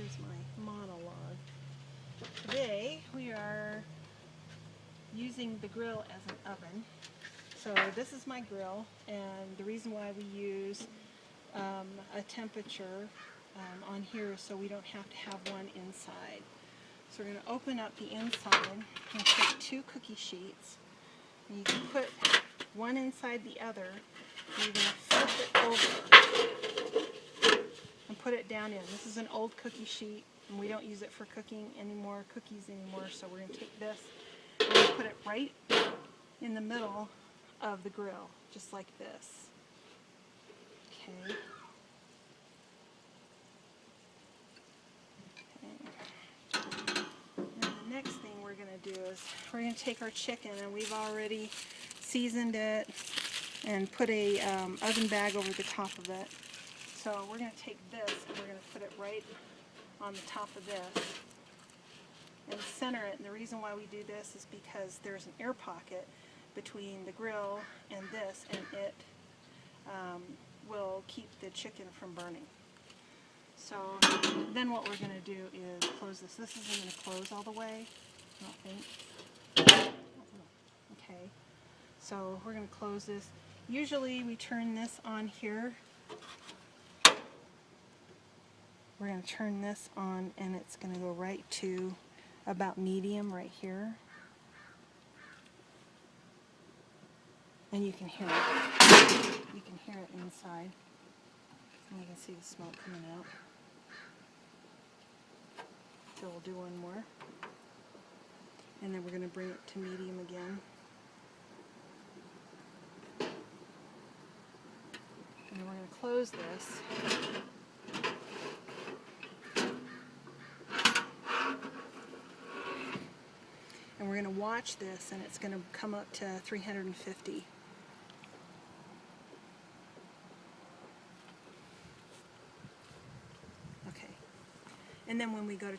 Here's my monologue. Today we are using the grill as an oven. So this is my grill, and the reason why we use a temperature on here is so we don't have to have one inside. So we're going to open up the inside and take 2 cookie sheets. And you can put one inside the other, and you're going to flip it over and put it down in. This is an old cookie sheet, and we don't use it for cooking anymore, cookies anymore, so we're going to take this and we're going to put it right in the middle of the grill, just like this. Okay. And the next thing we're going to do is we're going to take our chicken, and we've already seasoned it and put a oven bag over the top of it. So we're going to take this and we're going to put it right on the top of this and center it. And the reason why we do this is because there's an air pocket between the grill and this, and it will keep the chicken from burning. So then what we're going to do is close this. This isn't going to close all the way, I don't think. Okay, so we're going to close this. Usually we turn this on here. We're going to turn this on, and it's going to go right to about medium right here. And you can hear it. You can hear it inside. And you can see the smoke coming out. So we'll do one more. And then we're going to bring it to medium again. And then we're going to close this. And we're going to watch this, and it's going to come up to 350. Okay. And then when we go to...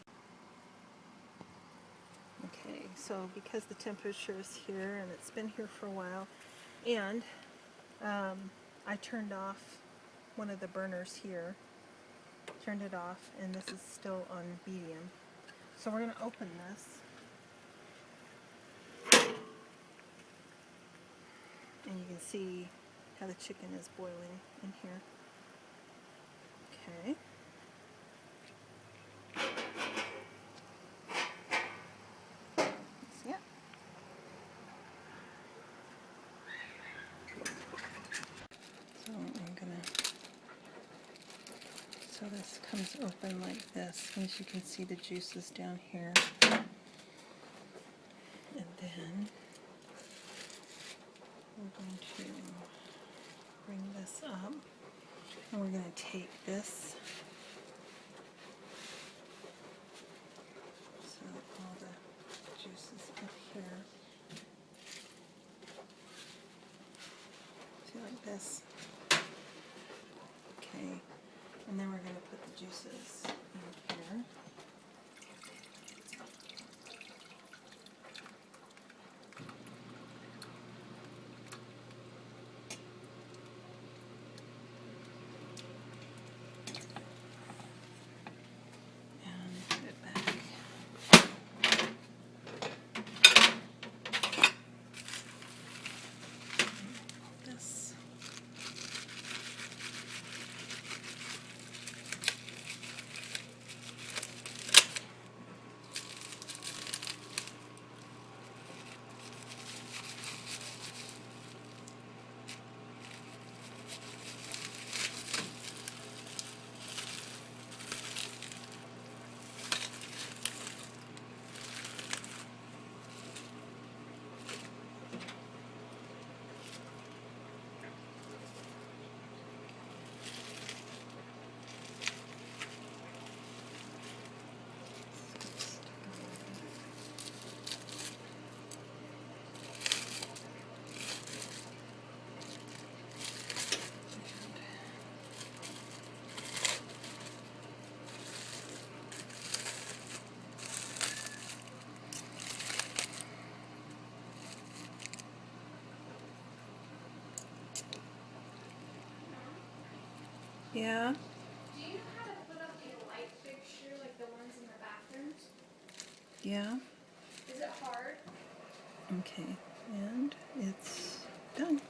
Okay, so because the temperature is here, and it's been here for a while, and I turned off one of the burners here, turned it off, and this is still on medium. So we're going to open this. And you can see how the chicken is boiling in here. Okay. See it? So I'm gonna, so this comes open like this, as you can see the juices down here. And then we're going to bring this up, and we're going to take this, so all the juices up here, see, like this. Okay, and then we're going to put the juices in here. Yeah. Do you know how to put up a light fixture, like the Yeah. Is it hard? Okay, and it's done.